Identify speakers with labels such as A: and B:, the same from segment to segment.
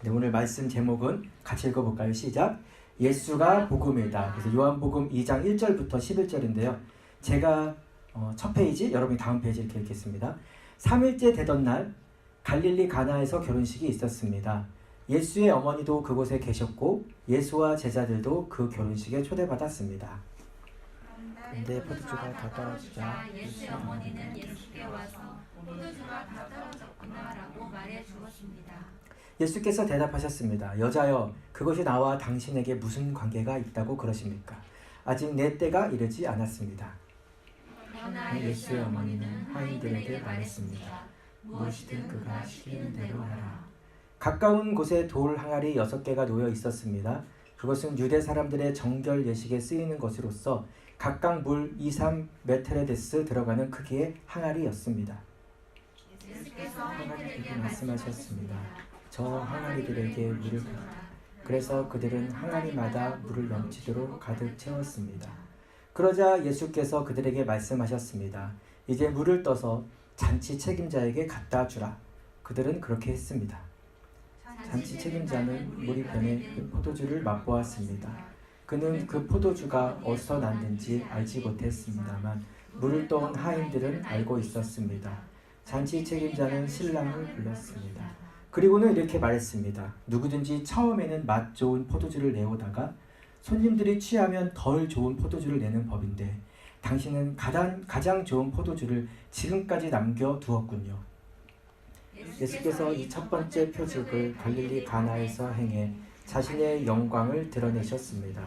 A: 네, 오늘 말씀 제목은 같이 읽어볼까요? 시작. 예수가 복음이다. 그래서 요한복음 2장 1절부터 11절인데요. 제가 첫 페이지, 여러분이 다음 페이지 이렇게 읽겠습니다. 3일째 되던 날 갈릴리 가나에서 결혼식이 있었습니다. 예수의 어머니도 그곳에 계셨고 예수와 제자들도 그 결혼식에 초대받았습니다.
B: 그런데 포도주가 다 떨어지자 예수의 어머니는 예수께 와서 포도주가 다 떨어졌구나 라고 말해 주었습니다.
A: 예수께서 대답하셨습니다. 여자여, 그것이 나와 당신에게 무슨 관계가 있다고 그러십니까? 아직 내 때가 이르지 않았습니다.
B: 그러나 예수의 어머니는 하인들에게 말했습니다. 무엇이든 그가 시키는 대로 하라.
A: 가까운 곳에 돌 항아리 6개가 놓여 있었습니다. 그것은 유대 사람들의 정결 예식에 쓰이는 것으로서 각각 물 2-3메트레데스 들어가는 크기의 항아리였습니다.
B: 예수께서 하인들에게
A: 말씀하셨습니다. 저 항아리들에게 물을 그래서 그들은 항아리마다 물을 넘치도록 가득 채웠습니다. 그러자 예수께서 그들에게 말씀하셨습니다. 이제 물을 떠서 잔치 책임자에게 갖다 주라. 그들은 그렇게 했습니다. 잔치 책임자는 물이 변해 그 포도주를 맛보았습니다. 그는 그 포도주가 어디서 났는지 알지 못했습니다만 물을 떠온 하인들은 알고 있었습니다. 잔치 책임자는 신랑을 불렀습니다. 그리고는 이렇게 말했습니다. 누구든지 처음에는 맛 좋은 포도주를 내오다가 손님들이 취하면 덜 좋은 포도주를 내는 법인데 당신은 가장 좋은 포도주를 지금까지 남겨두었군요. 예수께서 이 첫 번째 표적을 갈릴리 가나에서 행해 자신의 영광을 드러내셨습니다.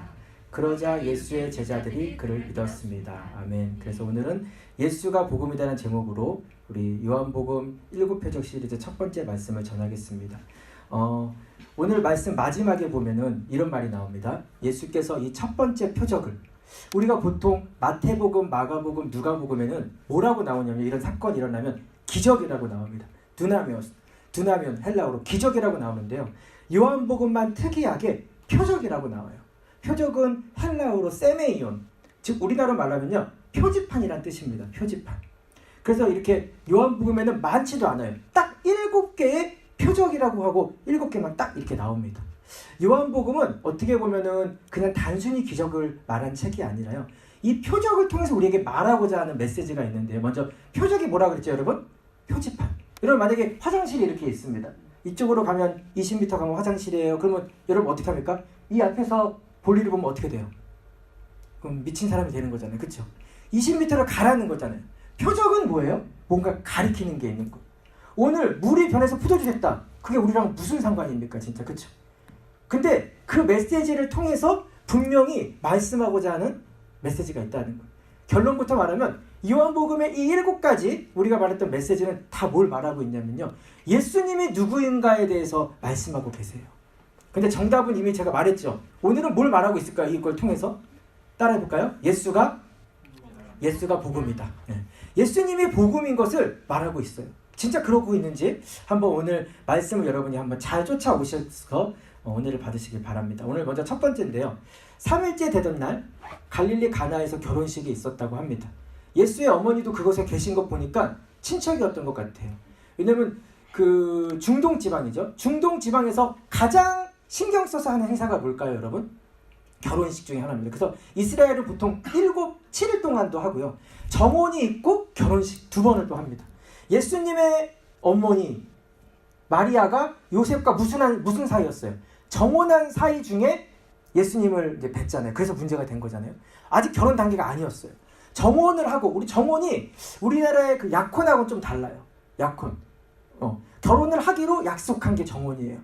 A: 그러자 예수의 제자들이 그를 믿었습니다. 아멘. 그래서 오늘은 예수가 복음이라는 제목으로 우리 요한복음 7표적 시리즈 첫 번째 말씀을 전하겠습니다. 오늘 말씀 마지막에 보면은 이런 말이 나옵니다. 예수께서 이 첫 번째 표적을, 우리가 보통 마태복음, 마가복음, 누가복음에는 뭐라고 나오냐면 이런 사건이 일어나면 기적이라고 나옵니다. 두나미온 헬라어로 기적이라고 나오는데요. 요한복음만 특이하게 표적이라고 나와요. 표적은 헬라어로 세메이온, 즉 우리나라로 말하면요 표지판이란 뜻입니다. 표지판. 그래서 이렇게 요한복음에는 많지도 않아요. 딱 7개의 표적이라고 하고 7개만 딱 이렇게 나옵니다. 요한복음은 어떻게 보면은 그냥 단순히 기적을 말한 책이 아니라요. 이 표적을 통해서 우리에게 말하고자 하는 메시지가 있는데요. 먼저 표적이 뭐라 그랬죠, 여러분? 표지판. 여러분 만약에 화장실이 이렇게 있습니다. 이쪽으로 가면 20m 가면 화장실이에요. 그러면 여러분 어떻게 합니까? 이 앞에서 볼일을 보면 어떻게 돼요? 그럼 미친 사람이 되는 거잖아요. 그렇죠? 20m를 가라는 거잖아요. 표적은 뭐예요? 뭔가 가리키는 게 있는 거. 오늘 물이 변해서 포도주 됐다. 그게 우리랑 무슨 상관입니까? 진짜 그렇죠? 근데 그 메시지를 통해서 분명히 말씀하고자 하는 메시지가 있다는 거예요. 결론부터 말하면 요한복음의 이 7가지 우리가 말했던 메시지는 다 뭘 말하고 있냐면요. 예수님이 누구인가에 대해서 말씀하고 계세요. 근데 정답은 이미 제가 말했죠. 오늘은 뭘 말하고 있을까요? 이걸 통해서 따라해볼까요? 예수가 복음이다. 예수님이 복음인 것을 말하고 있어요. 진짜 그러고 있는지 한번 오늘 말씀을 여러분이 한번 잘 쫓아오셔서 은혜를 받으시길 바랍니다. 오늘 먼저 첫 번째인데요. 3일째 되던 날 갈릴리 가나에서 결혼식이 있었다고 합니다. 예수의 어머니도 그곳에 계신 것 보니까 친척이었던 것 같아요. 왜냐면 그 중동 지방이죠. 중동 지방에서 가장 신경 써서 하는 행사가 뭘까요, 여러분? 결혼식 중에 하나입니다. 그래서 이스라엘은 보통 7일 동안도 하고요. 정혼이 있고 결혼식 2번을 또 합니다. 예수님의 어머니 마리아가 요셉과 무슨 사이였어요? 정혼한 사이 중에 예수님을 이제 뵀잖아요. 그래서 문제가 된 거잖아요. 아직 결혼 단계가 아니었어요. 정혼을 하고, 우리 정혼이 우리나라의 그 약혼하고는 좀 달라요. 약혼. 결혼을 하기로 약속한 게 정혼이에요.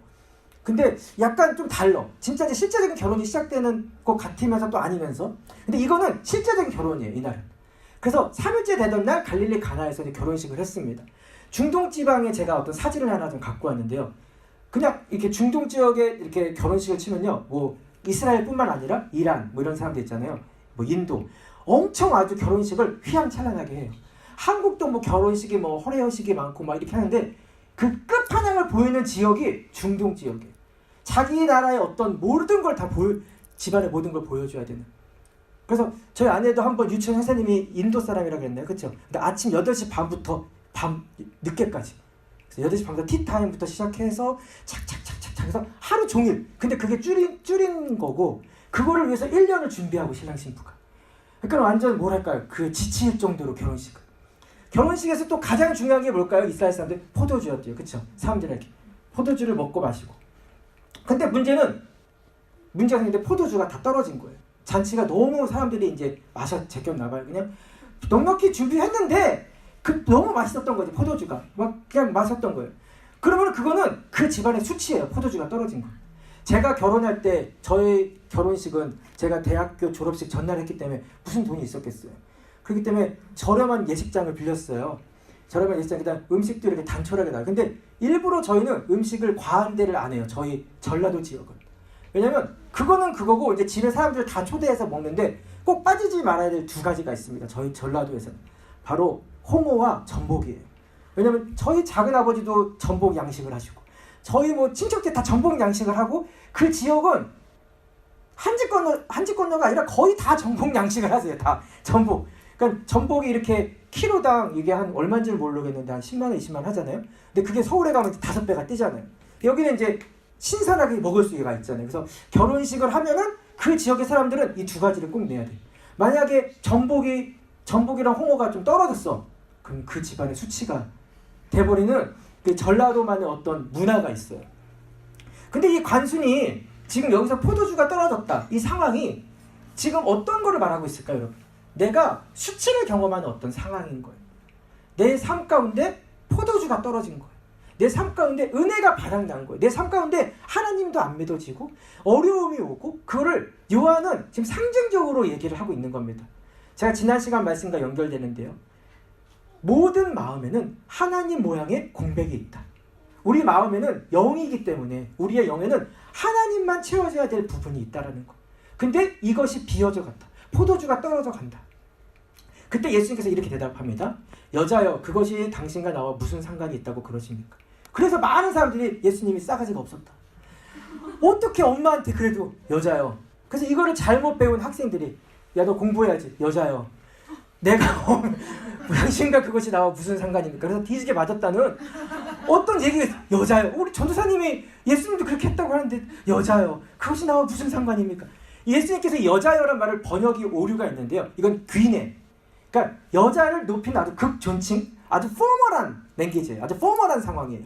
A: 근데 약간 좀 달라. 진짜 이제 실제적인 결혼이 시작되는 것 같으면서 또 아니면서. 근데 이거는 실제적인 결혼이에요, 이날은. 그래서 3일째 되던 날 갈릴리 가나에서 이제 결혼식을 했습니다. 중동 지방에 제가 어떤 사진을 하나 좀 갖고 왔는데요. 그냥 이렇게 중동 지역에 이렇게 결혼식을 치면요. 뭐 이스라엘뿐만 아니라 이란 뭐 이런 사람들 있잖아요. 뭐 인도. 엄청 아주 결혼식을 휘황찬란하게 해요. 한국도 뭐 결혼식이 뭐 허례허식이 많고 막 이렇게 하는데 그 끝판왕을 보이는 지역이 중동 지역이에요. 자기 나라의 어떤 모든 걸 다 집안의 모든 걸 보여줘야 되는. 그래서 저희 아내도 한번 유치원 선생님이 인도 사람이라고 했나요? 그렇죠? 근데 아침 8시 반부터 밤 늦게까지. 그래서 8시 반부터 티타임부터 시작해서 착착착착착 그래서 하루 종일. 근데 그게 줄인 거고 그거를 위해서 1년을 준비하고 신랑 신부가. 그러니까 완전 뭐랄까요? 그 지칠 정도로 결혼식을. 결혼식에서 또 가장 중요한 게 뭘까요? 이스라엘 사람들 포도주였대요. 그렇죠? 사람들에게 포도주를 먹고 마시고. 근데 문제가 생겼는데 포도주가 다 떨어진 거예요. 잔치가 너무 사람들이 이제 제꼈나 봐요. 그냥 넉넉히 준비했는데 너무 맛있었던 거지 포도주가. 막 그냥 마셨던 거예요. 그러면 그거는 그 집안의 수치예요. 포도주가 떨어진 거. 제가 결혼할 때 저희 결혼식은 제가 대학교 졸업식 전날 했기 때문에 무슨 돈이 있었겠어요. 그렇기 때문에 저렴한 예식장을 빌렸어요. 저렴한 예식장, 그다음 음식도 이렇게 단촐하게 나와요. 근데 일부러 저희는 음식을 과한 데를 안 해요. 저희 전라도 지역은. 왜냐면 그거는 그거고 이제 집에 사람들 다 초대해서 먹는데 꼭 빠지지 말아야 될 두 가지가 있습니다. 저희 전라도에서는. 바로 홍어와 전복이에요. 왜냐면 저희 작은 아버지도 전복 양식을 하시고 저희 뭐 친척들 다 전복 양식을 하고 그 지역은 한 집 건너가 아니라 거의 다 전복 양식을 하세요. 다 전복. 그러니까 전복이 이렇게 키로당 이게 한 얼마인지를 모르겠는데 한 10만 원, 20만 원 하잖아요. 근데 그게 서울에 가면 5배가 뛰잖아요. 여기는 이제 신선하게 먹을 수가 있잖아요. 그래서 결혼식을 하면은 그 지역의 사람들은 이 두 가지를 꼭 내야 돼요. 만약에 전복이랑 홍어가 좀 떨어졌어. 그럼 그 집안의 수치가 돼버리는 그 전라도만의 어떤 문화가 있어요. 근데 이 관순이 지금 여기서 포도주가 떨어졌다. 이 상황이 지금 어떤 거를 말하고 있을까요, 여러분? 내가 수치를 경험하는 어떤 상황인 거예요. 내 삶 가운데 포도주가 떨어진 거예요. 내 삶 가운데 은혜가 바닥난 거예요. 내 삶 가운데 하나님도 안 믿어지고 어려움이 오고 그거를 요한은 지금 상징적으로 얘기를 하고 있는 겁니다. 제가 지난 시간 말씀과 연결되는데요. 모든 마음에는 하나님 모양의 공백이 있다. 우리 마음에는 영이기 때문에 우리의 영에는 하나님만 채워져야 될 부분이 있다라는 거. 근데 이것이 비어져 간다. 포도주가 떨어져 간다. 그때 예수님께서 이렇게 대답합니다. 여자여, 그것이 당신과 나와 무슨 상관이 있다고 그러십니까? 그래서 많은 사람들이 예수님이 싸가지가 없었다. 어떻게 엄마한테 그래도 여자여. 그래서 이거를 잘못 배운 학생들이 야, 너 공부해야지. 여자여. 내가 당신과 그것이 나와 무슨 상관입니까? 그래서 뒤지게 맞았다는 어떤 얘기가 여자여. 우리 전도사님이 예수님도 그렇게 했다고 하는데 여자여. 그것이 나와 무슨 상관입니까? 예수님께서 여자여란 말을 번역이 오류가 있는데요. 이건 귀네. 그러니까 여자를 높이는 아주 극존칭, 아주 포멀한 랭귀지예요. 아주 포멀한 상황이에요.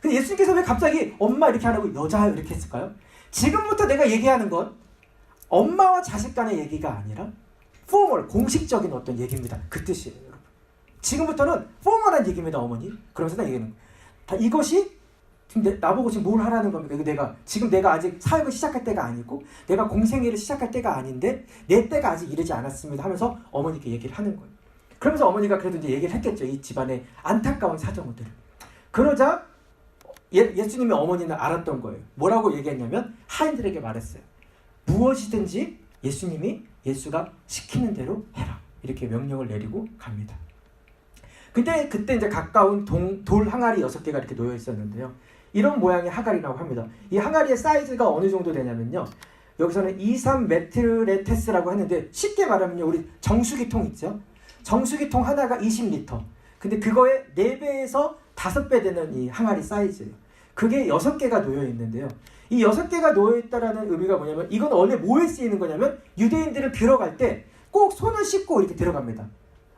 A: 근데 예수님께서 왜 갑자기 엄마 이렇게 안 하고 여자여 이렇게 했을까요? 지금부터 내가 얘기하는 건 엄마와 자식 간의 얘기가 아니라 포멀, 공식적인 어떤 얘기입니다. 그 뜻이에요, 여러분. 지금부터는 포멀한 얘기입니다, 어머니. 그러면서 나 얘기하는 거예요. 다 이것이 지금 나보고 지금 뭘 하라는 겁니까? 내가 아직 사역을 시작할 때가 아니고 내가 공생애를 시작할 때가 아닌데 내 때가 아직 이르지 않았습니다 하면서 어머니께 얘기를 하는 거예요. 그러면서 어머니가 그래도 이제 얘기를 했겠죠. 이 집안의 안타까운 사정들을. 그러자 예수님의 어머니는 알았던 거예요. 뭐라고 얘기했냐면 하인들에게 말했어요. 무엇이든지 예수가 시키는 대로 해라. 이렇게 명령을 내리고 갑니다. 근데 그때 이제 가까운 돌 항아리 6개가 이렇게 놓여 있었는데요. 이런 모양의 항아리라고 합니다. 이 항아리의 사이즈가 어느 정도 되냐면요. 여기서는 23메트레테스라고 했는데 쉽게 말하면요. 우리 정수기통 있죠? 정수기통 하나가 20리터. 근데 그거의 4배에서 5배 되는 이 항아리 사이즈예요. 그게 6개가 놓여 있는데요. 이 6개가 놓여 있다라는 의미가 뭐냐면 이건 원래 뭐에 쓰이는 거냐면 유대인들은 들어갈 때 꼭 손을 씻고 이렇게 들어갑니다.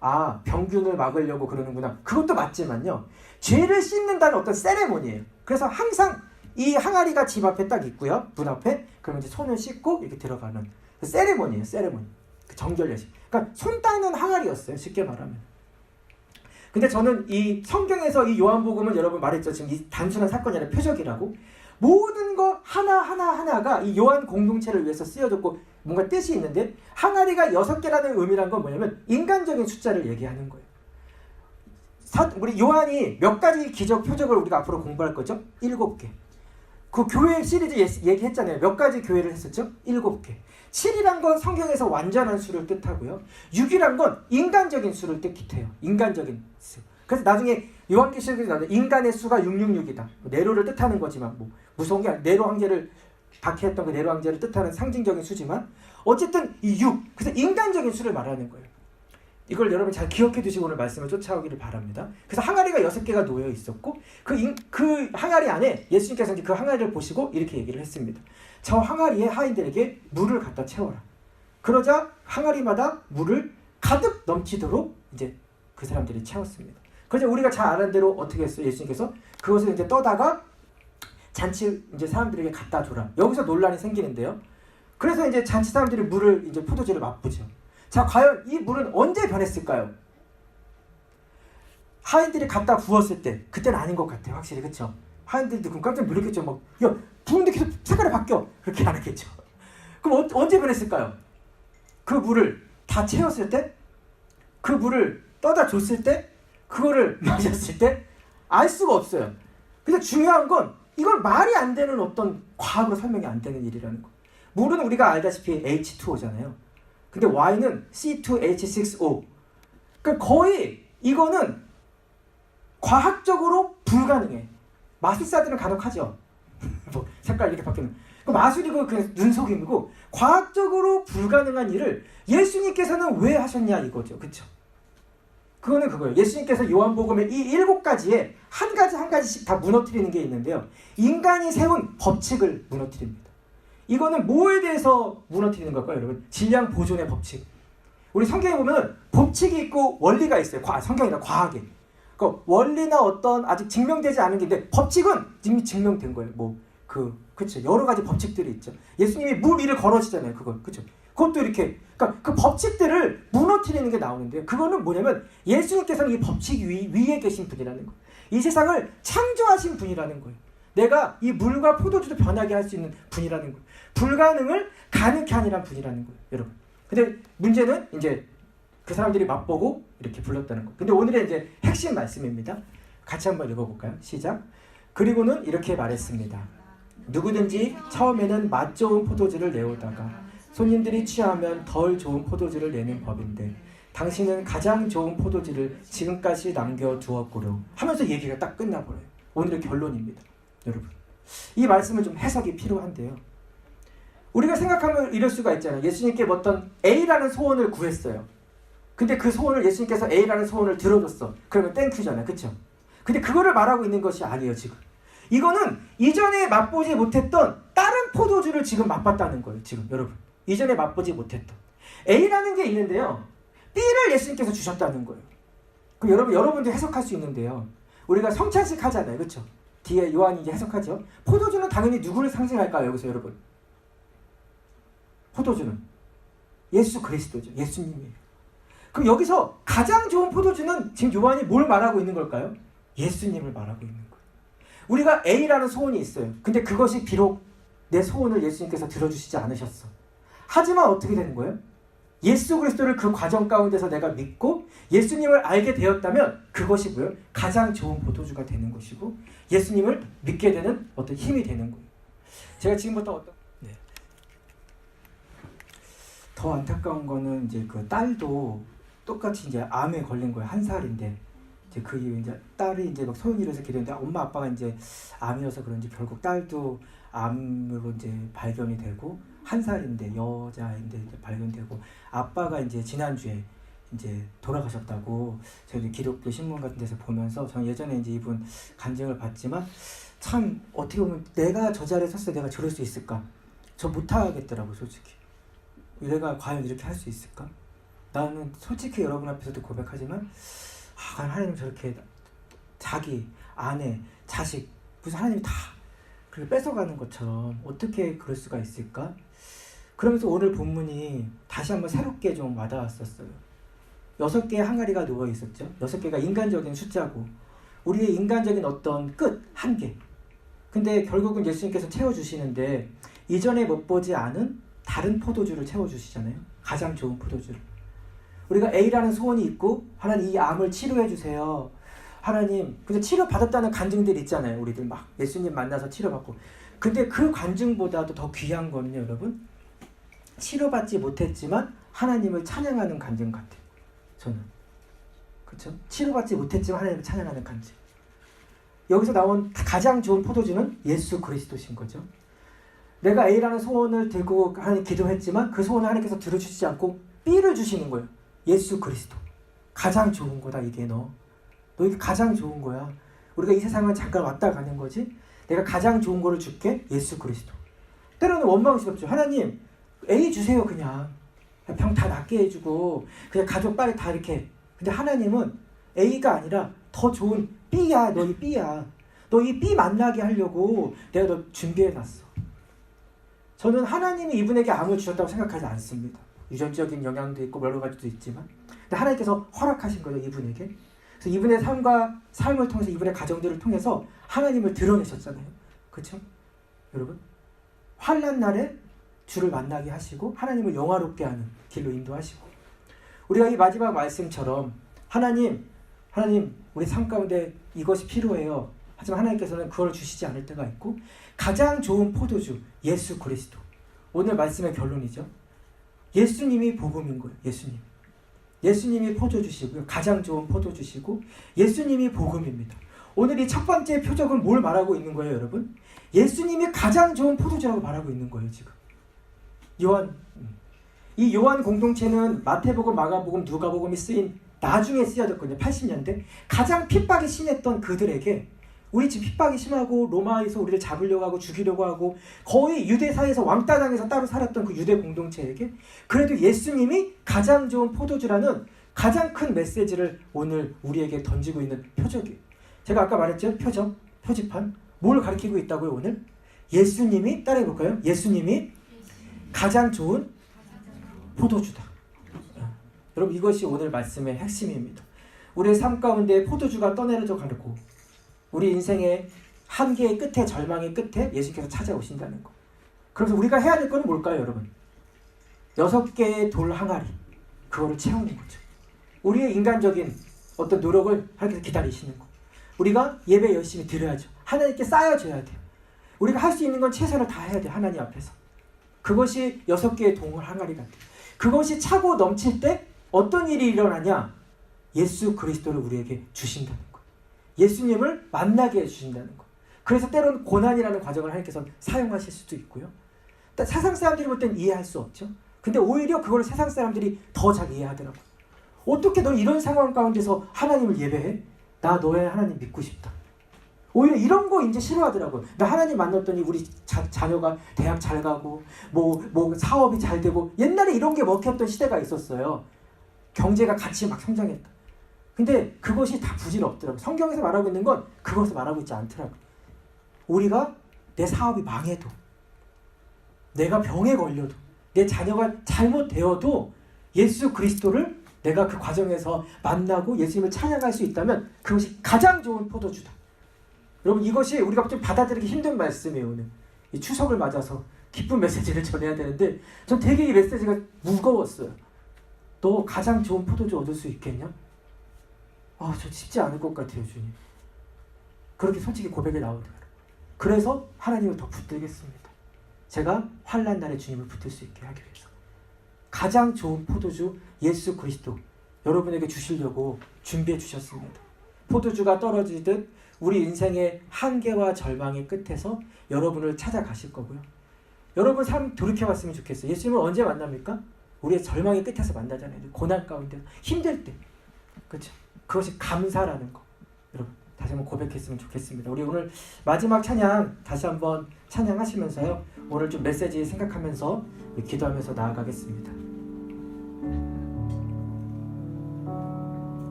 A: 아, 병균을 막으려고 그러는구나. 그것도 맞지만요. 죄를 씻는다는 어떤 세레모니예요. 그래서 항상 이 항아리가 집 앞에 딱 있고요. 문 앞에. 그러면 이제 손을 씻고 이렇게 들어가는 그 세레모니예요. 세레모니. 그 정결례식. 그러니까 손 닦는 항아리였어요. 쉽게 말하면. 근데 저는 이 성경에서 이 요한복음은 여러분 말했죠. 지금 이 단순한 사건이 아니라 표적이라고. 모든 거 하나가 이 요한 공동체를 위해서 쓰여졌고 뭔가 뜻이 있는데 항아리가 6개라는 의미란 건 뭐냐면 인간적인 숫자를 얘기하는 거예요. 우리 요한이 몇 가지 기적, 표적을 우리가 앞으로 공부할 거죠? 7개. 그 교회 시리즈 얘기했잖아요. 몇 가지 교회를 했었죠? 7개. 7이란 건 성경에서 완전한 수를 뜻하고요. 6이란 건 인간적인 수를 뜻해요. 인간적인 수. 그래서 나중에 요한계시록에 나오는 인간의 수가 666이다. 네로를 뜻하는 거지만 무서운 게 아니라 네로 황제를 박해했던 그 네로 황제를 뜻하는 상징적인 수지만 어쨌든 이 6. 그래서 인간적인 수를 말하는 거예요. 이걸 여러분 잘 기억해 두시고 오늘 말씀을 쫓아오기를 바랍니다. 그래서 항아리가 6개가 놓여 있었고 그 항아리 안에 예수님께서 그 항아리를 보시고 이렇게 얘기를 했습니다. 저 항아리에 하인들에게 물을 갖다 채워라. 그러자 항아리마다 물을 가득 넘치도록 이제 그 사람들이 채웠습니다. 그래서 우리가 잘 아는 대로 어떻게 했어요? 예수님께서 그것을 이제 떠다가 잔치 이제 사람들에게 갖다 줘라. 여기서 논란이 생기는데요. 그래서 이제 잔치 사람들이 물을 이제 포도주를 맛보죠. 자, 과연 이 물은 언제 변했을까요? 하인들이 갖다 부었을 때, 그때는 아닌 것 같아요. 확실히, 그렇죠? 하인들도 그럼 깜짝 놀랐겠죠. 막, 야, 부는데 계속 색깔이 바뀌어. 그렇게 안 하겠죠. 그럼 언제 변했을까요? 그 물을 다 채웠을 때, 그 물을 떠다 줬을 때, 그거를 마셨을 때, 알 수가 없어요. 근데 중요한 건 이건 말이 안 되는 어떤 과학으로 설명이 안 되는 일이라는 거. 물은 우리가 알다시피 H2O잖아요. 근데 Y는 C2H6O. 그러니까 거의 이거는 과학적으로 불가능해. 마술사들은 간혹 하죠. 뭐 색깔 이렇게 바뀌는. 마술이고 그냥 눈속임이고 과학적으로 불가능한 일을 예수님께서는 왜 하셨냐 이거죠. 그렇죠? 그거는 그거예요. 예수님께서 요한복음의 이 7가지에 한 가지씩 다 무너뜨리는 게 있는데요. 인간이 세운 법칙을 무너뜨립니다. 이거는 뭐에 대해서 무너뜨리는 걸까요, 여러분? 질량 보존의 법칙. 우리 성경에 보면 법칙이 있고 원리가 있어요. 성경이나 과학에. 그러니까 원리나 어떤 아직 증명되지 않은 게 있는데 법칙은 이미 증명된 거예요. 그렇죠. 여러 가지 법칙들이 있죠. 예수님이 물 위를 걸으시잖아요. 그렇죠. 그것도 이렇게, 그러니까 그 법칙들을 무너뜨리는 게 나오는데요. 그거는 뭐냐면 예수님께서는 이 법칙 위에 계신 분이라는 거예요. 이 세상을 창조하신 분이라는 거예요. 내가 이 물과 포도주도 변하게 할 수 있는 분이라는 거예요. 불가능을 가능케 하니란 분이라는 거예요, 여러분. 근데 문제는 이제 그 사람들이 맛보고 이렇게 불렀다는 거. 근데 오늘의 이제 핵심 말씀입니다. 같이 한번 읽어볼까요? 시작. 그리고는 이렇게 말했습니다. 누구든지 처음에는 맛 좋은 포도주를 내오다가 손님들이 취하면 덜 좋은 포도주를 내는 법인데 당신은 가장 좋은 포도주를 지금까지 남겨두었고요. 하면서 얘기가 딱 끝나버려요. 오늘의 결론입니다. 여러분, 이 말씀은 좀 해석이 필요한데요. 우리가 생각하면 이럴 수가 있잖아요. 예수님께 어떤 A라는 소원을 구했어요. 근데 그 소원을 예수님께서 A라는 소원을 들어줬어. 그러면 땡큐잖아요. 그렇죠? 근데 그거를 말하고 있는 것이 아니에요. 지금 이거는 이전에 맛보지 못했던 다른 포도주를 지금 맛봤다는 거예요. 지금 여러분, 이전에 맛보지 못했던 A라는 게 있는데요. B를 예수님께서 주셨다는 거예요. 그럼 여러분도 해석할 수 있는데요. 우리가 성찬식 하잖아요. 그렇죠? 뒤에 요한이 이제 해석하죠. 포도주는 당연히 누구를 상징할까요? 여기서 여러분, 포도주는 예수 그리스도죠. 예수님이에요. 그럼 여기서 가장 좋은 포도주는 지금 요한이 뭘 말하고 있는 걸까요? 예수님을 말하고 있는 거예요. 우리가 A라는 소원이 있어요. 근데 그것이 비록 내 소원을 예수님께서 들어주시지 않으셨어. 하지만 어떻게 되는 거예요? 예수 그리스도를 그 과정 가운데서 내가 믿고 예수님을 알게 되었다면 그것이 뭐예요? 가장 좋은 포도주가 되는 것이고 예수님을 믿게 되는 어떤 힘이 되는 거예요. 제가 지금부터 더 안타까운 거는 이제 그 딸도 똑같이 이제 암에 걸린 거예요. 1살인데 이제 그 이후 이제 딸이 이제 막 소용이 일어서 기도했는데 엄마 아빠가 이제 암이어서 그런지 결국 딸도 암으로 이제 발견이 되고 1살인데 여자인데 이제 발견되고 아빠가 이제 지난주에 이제 돌아가셨다고 저희 기독교 신문 같은 데서 보면서 저는 예전에 이제 이분 간증을 봤지만 참 어떻게 보면 내가 저 자리에 섰을 때 내가 저럴 수 있을까? 저 못하겠더라고 솔직히. 내가 과연 이렇게 할 수 있을까? 나는 솔직히 여러분 앞에서도 고백하지만 하나님 저렇게 자기 아내 자식 무슨 하나님이 다 그렇게 뺏어가는 것처럼 어떻게 그럴 수가 있을까? 그러면서 오늘 본문이 다시 한번 새롭게 좀 와닿았었어요. 6개의 항아리가 누워 있었죠. 6개가 인간적인 숫자고 우리의 인간적인 어떤 끝, 한계. 근데 결국은 예수님께서 채워주시는데 이전에 못 보지 않은 다른 포도주를 채워주시잖아요. 가장 좋은 포도주를. 우리가 A라는 소원이 있고 하나님 이 암을 치료해 주세요. 하나님, 근데 치료받았다는 간증들 있잖아요. 우리들 막 예수님 만나서 치료받고. 근데 그 간증보다도 더 귀한 거는요, 여러분. 치료받지 못했지만 하나님을 찬양하는 간증 같아요. 저는. 그렇죠? 치료받지 못했지만 하나님을 찬양하는 간증. 여기서 나온 가장 좋은 포도주는 예수 그리스도신 거죠. 내가 A라는 소원을 들고 하나님 기도했지만 그 소원을 하나님께서 들어주시지 않고 B를 주시는 거예요. 예수 그리스도. 가장 좋은 거다 이게 너 이게 가장 좋은 거야. 우리가 이 세상은 잠깐 왔다 가는 거지. 내가 가장 좋은 거를 줄게. 예수 그리스도. 때로는 원망스럽죠. 하나님 A 주세요. 그냥 병 다 낫게 해주고 그냥 가족 빨리 다 이렇게. 근데 하나님은 A가 아니라 더 좋은 B야. 너 이 B야. 너 이 B 만나게 하려고 내가 너 준비해놨어. 저는 하나님이 이분에게 암을 주셨다고 생각하지 않습니다. 유전적인 영향도 있고 여러 가지도 있지만, 근데 하나님께서 허락하신 거죠, 이분에게. 그래서 이분의 삶을 통해서, 이분의 가정들을 통해서 하나님을 드러내셨잖아요. 그렇죠? 여러분, 환난 날에 주를 만나게 하시고 하나님을 영화롭게 하는 길로 인도하시고, 우리가 이 마지막 말씀처럼 하나님 우리 삶 가운데 이것이 필요해요. 하지만 하나님께서는 그걸 주시지 않을 때가 있고, 가장 좋은 포도주 예수 그리스도. 오늘 말씀의 결론이죠. 예수님이 복음인 거예요. 예수님이 포도주시고요. 가장 좋은 포도주시고 예수님이 복음입니다. 오늘 이 첫 번째 표적은 뭘 말하고 있는 거예요, 여러분? 예수님이 가장 좋은 포도주라고 말하고 있는 거예요, 지금. 이 요한 공동체는 마태복음, 마가복음, 누가복음이 쓰인 나중에 쓰여졌거든요. 80년대. 가장 핍박이 심했던 그들에게, 우리 지금 핍박이 심하고 로마에서 우리를 잡으려고 하고 죽이려고 하고 거의 유대사에서 왕따당해서 따로 살았던 그 유대 공동체에게 그래도 예수님이 가장 좋은 포도주라는 가장 큰 메시지를 오늘 우리에게 던지고 있는 표적이에요. 제가 아까 말했죠? 표지판. 뭘 가리키고 있다고요, 오늘? 예수님이, 따라해볼까요? 예수님이 가장 좋은 포도주다. 여러분, 이것이 오늘 말씀의 핵심입니다. 우리의 삶 가운데 포도주가 떠내려져 가고 우리 인생의 한계의 끝에, 절망의 끝에 예수께서 찾아오신다는 거. 그래서 우리가 해야 될 건 뭘까요, 여러분? 6개의 돌 항아리, 그거를 채우는 거죠. 우리의 인간적인 어떤 노력을 하나님께서 기다리시는 거. 우리가 예배 열심히 드려야죠. 하나님께 쌓여줘야 돼요. 우리가 할 수 있는 건 최선을 다해야 돼요, 하나님 앞에서. 그것이 6개의 돌 항아리 같아요. 그것이 차고 넘칠 때 어떤 일이 일어나냐? 예수 그리스도를 우리에게 주신다는 거예요. 예수님을 만나게 해주신다는 거. 그래서 때로는 고난이라는 과정을 하나님께서 사용하실 수도 있고요. 세상 사람들이 볼 땐 이해할 수 없죠. 근데 오히려 그걸 세상 사람들이 더 잘 이해하더라고요. 어떻게 너 이런 상황 가운데서 하나님을 예배해? 나 너의 하나님 믿고 싶다. 오히려 이런 거 이제 싫어하더라고요. 나 하나님 만났더니 우리 자녀가 대학 잘 가고 뭐 사업이 잘 되고, 옛날에 이런 게 먹혔던 시대가 있었어요. 경제가 같이 막 성장했다. 근데 그것이 다 부질없더라고요. 성경에서 말하고 있는 건 그것을 말하고 있지 않더라고요. 우리가 내 사업이 망해도, 내가 병에 걸려도, 내 자녀가 잘못되어도 예수 그리스도를 내가 그 과정에서 만나고 예수님을 찬양할 수 있다면 그것이 가장 좋은 포도주다. 여러분, 이것이 우리가 좀 받아들이기 힘든 말씀이에요. 오늘 이 추석을 맞아서 기쁜 메시지를 전해야 되는데 전 되게 이 메시지가 무거웠어요. 너 가장 좋은 포도주 얻을 수 있겠냐? 저 쉽지 않을 것 같아요, 주님. 그렇게 솔직히 고백이 나오더라고요. 그래서 하나님을 더 붙들겠습니다. 제가 환난 날에 주님을 붙들 수 있게 하기 위해서. 가장 좋은 포도주 예수 그리스도 여러분에게 주시려고 준비해 주셨습니다. 포도주가 떨어지듯 우리 인생의 한계와 절망의 끝에서 여러분을 찾아가실 거고요. 여러분 삶 돌이켜봤으면 좋겠어요. 예수님을 언제 만납니까? 우리의 절망의 끝에서 만나잖아요. 고난 가운데, 힘들 때. 그렇죠? 그것이 감사라는 거. 여러분, 다시 한번 고백했으면 좋겠습니다. 우리 오늘 마지막 찬양 다시 한번 찬양하시면서요, 오늘 좀 메시지 생각하면서 기도하면서 나아가겠습니다.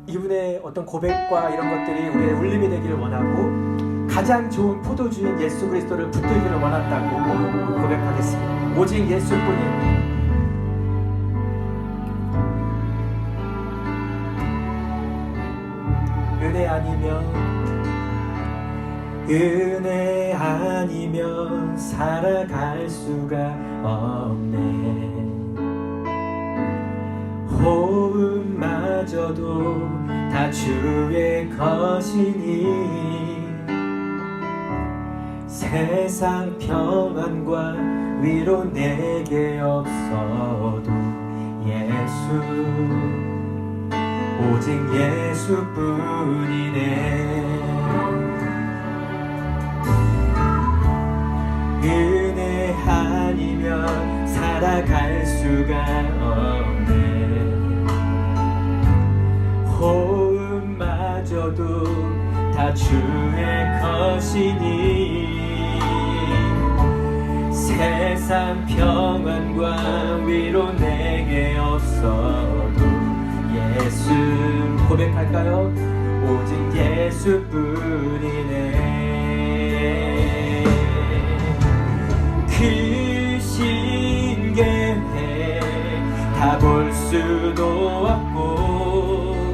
A: 이분의 어떤 고백과 이런 것들이 우리의 울림이 되기를 원하고, 가장 좋은 포도주인 예수 그리스도를 붙들기를 원한다고 고백하겠습니다. 오직 예수뿐입니다. 은혜 아니면 살아갈 수가 없네. 호흡마저도 다 주의 것이니 세상 평안과 위로 내게 없어도 예수, 오직 예수뿐이네. 은혜 아니면 살아갈 수가 없네. 주의 것이니 세상 평안과 위로 내게 없어도 예수 고백할까요? 오직 예수뿐이네. 그 신계회 다 볼 수도 없고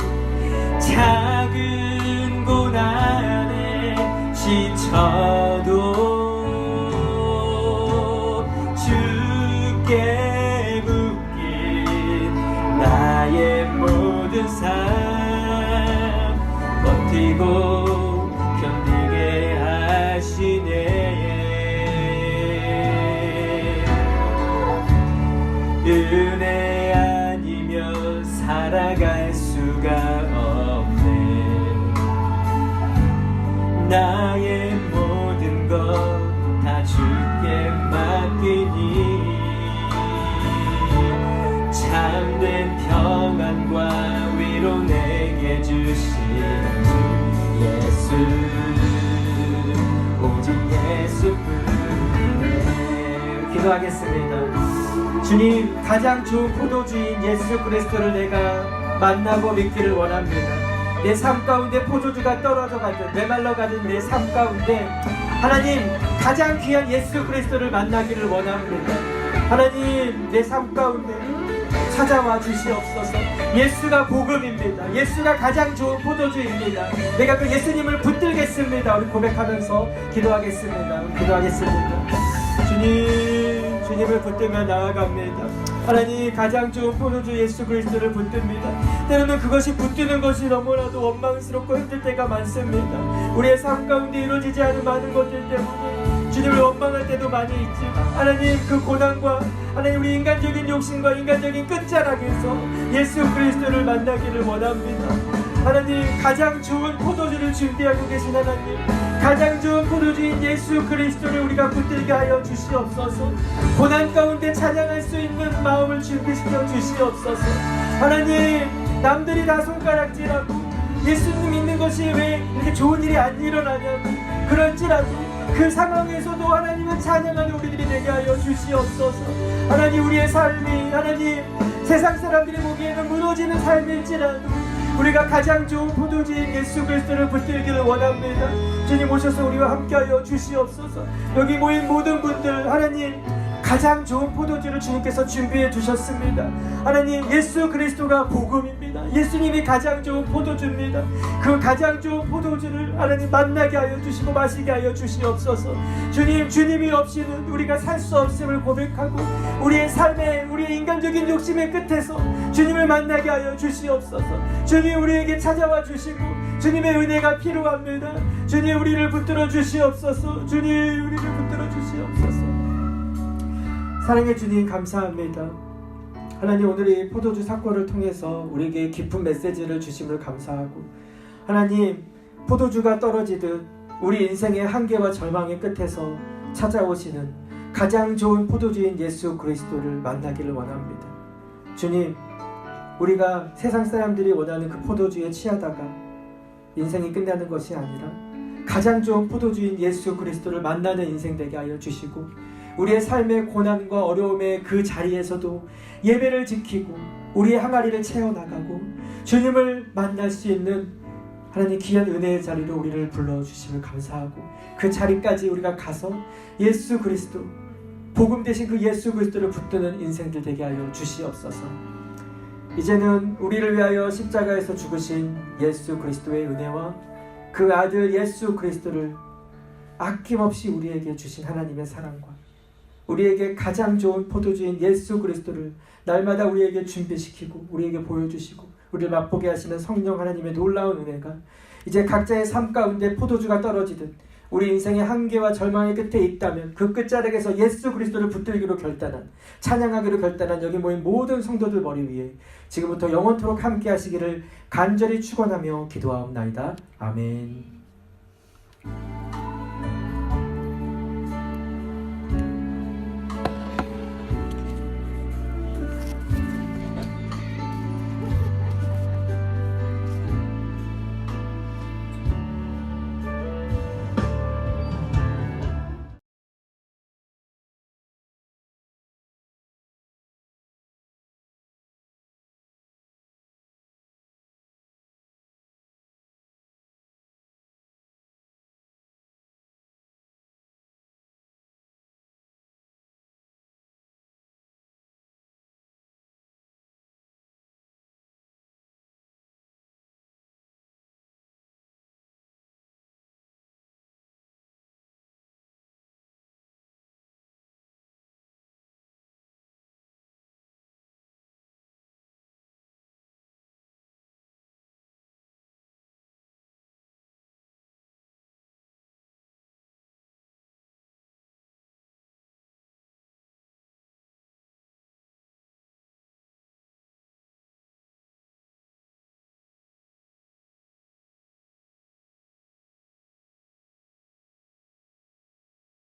A: 작은 고난에 지쳐도 주께 묶인 나의 모든 삶 버티고 견디게 하시네. 은혜 아니면 살아갈 수가 없네. 나의 모든 것 다 주께 맡기니 참된 평안과 위로 내게 주신 주 예수 오직 예수뿐이네. 기도하겠습니다. 주님, 가장 좋은 포도주인 예수 그리스도를 내가 만나고 믿기를 원합니다. 내 삶 가운데 포도주가 떨어져 가든 메말라 가든 내 삶 가운데 하나님 가장 귀한 예수 그리스도를 만나기를 원합니다. 하나님 내 삶 가운데 찾아와 주시옵소서. 예수가 복음입니다. 예수가 가장 좋은 포도주입니다. 내가 그 예수님을 붙들겠습니다. 우리 고백하면서 기도하겠습니다. 주님을 붙들며 나아갑니다. 하나님 가장 좋은 포도주 예수 그리스도를 붙듭니다. 때로는 그것이 붙드는 것이 너무나도 원망스럽고 힘들 때가 많습니다. 우리의 삶 가운데 이루어지지 않은 많은 것들 때문에 주님을 원망할 때도 많이 있지만 하나님 그 고난과 하나님 우리 인간적인 욕심과 인간적인 끝자락에서 예수 그리스도를 만나기를 원합니다. 하나님 가장 좋은 포도주를 준비하고 계신 하나님, 가장 좋은 포도주인 예수 그리스도를 우리가 붙들게 하여 주시옵소서. 고난 가운데 찬양할 수 있는 마음을 준비시켜 주시옵소서. 하나님 남들이 다 손가락질하고 예수님 믿는 것이 왜 이렇게 좋은 일이 안 일어나냐고 그럴지라도 그 상황에서도 하나님은 찬양하는 우리들이 되게 하여 주시옵소서. 하나님 우리의 삶이 하나님 세상 사람들이 보기에는 무너지는 삶일지라도 우리가 가장 좋은 포도주인 예수 그리스도를 붙들기를 원합니다. 주님 오셔서 우리와 함께하여 주시옵소서. 여기 모인 모든 분들 하나님 가장 좋은 포도주를 주님께서 준비해 주셨습니다. 하나님 예수 그리스도가 복음입니다. 예수님이 가장 좋은 포도주입니다. 그 가장 좋은 포도주를 하나님 만나게 하여 주시고 마시게 하여 주시옵소서. 주님이 없이는 우리가 살 수 없음을 고백하고 우리의 삶에 우리의 인간적인 욕심의 끝에서 주님을 만나게 하여 주시옵소서. 주님 우리에게 찾아와 주시고 주님의 은혜가 필요합니다. 주님 우리를 붙들어 주시옵소서. 주님 우리를 붙들어 주시옵소서. 사랑의 주님 감사합니다. 하나님 오늘 이 포도주 사건을 통해서 우리에게 깊은 메시지를 주심을 감사하고 하나님 포도주가 떨어지듯 우리 인생의 한계와 절망의 끝에서 찾아오시는 가장 좋은 포도주인 예수 그리스도를 만나기를 원합니다. 주님 우리가 세상 사람들이 원하는 그 포도주에 취하다가 인생이 끝나는 것이 아니라 가장 좋은 포도주인 예수 그리스도를 만나는 인생 되게 하여 주시고 우리의 삶의 고난과 어려움의 그 자리에서도 예배를 지키고 우리의 항아리를 채워나가고 주님을 만날 수 있는 하나님 귀한 은혜의 자리로 우리를 불러주심을 감사하고 그 자리까지 우리가 가서 예수 그리스도 복음 되신 그 예수 그리스도를 붙드는 인생들 되게 하여 주시옵소서. 이제는 우리를 위하여 십자가에서 죽으신 예수 그리스도의 은혜와 그 아들 예수 그리스도를 아낌없이 우리에게 주신 하나님의 사랑과 우리에게 가장 좋은 포도주인 예수 그리스도를 날마다 우리에게 준비시키고 우리에게 보여주시고 우리를 맛보게 하시는 성령 하나님의 놀라운 은혜가 이제 각자의 삶 가운데 포도주가 떨어지듯 우리 인생의 한계와 절망의 끝에 있다면 그 끝자락에서 예수 그리스도를 붙들기로 결단한 찬양하기로 결단한 여기 모인 모든 성도들 머리 위에 지금부터 영원토록 함께 하시기를 간절히 축원하며 기도하옵나이다. 아멘.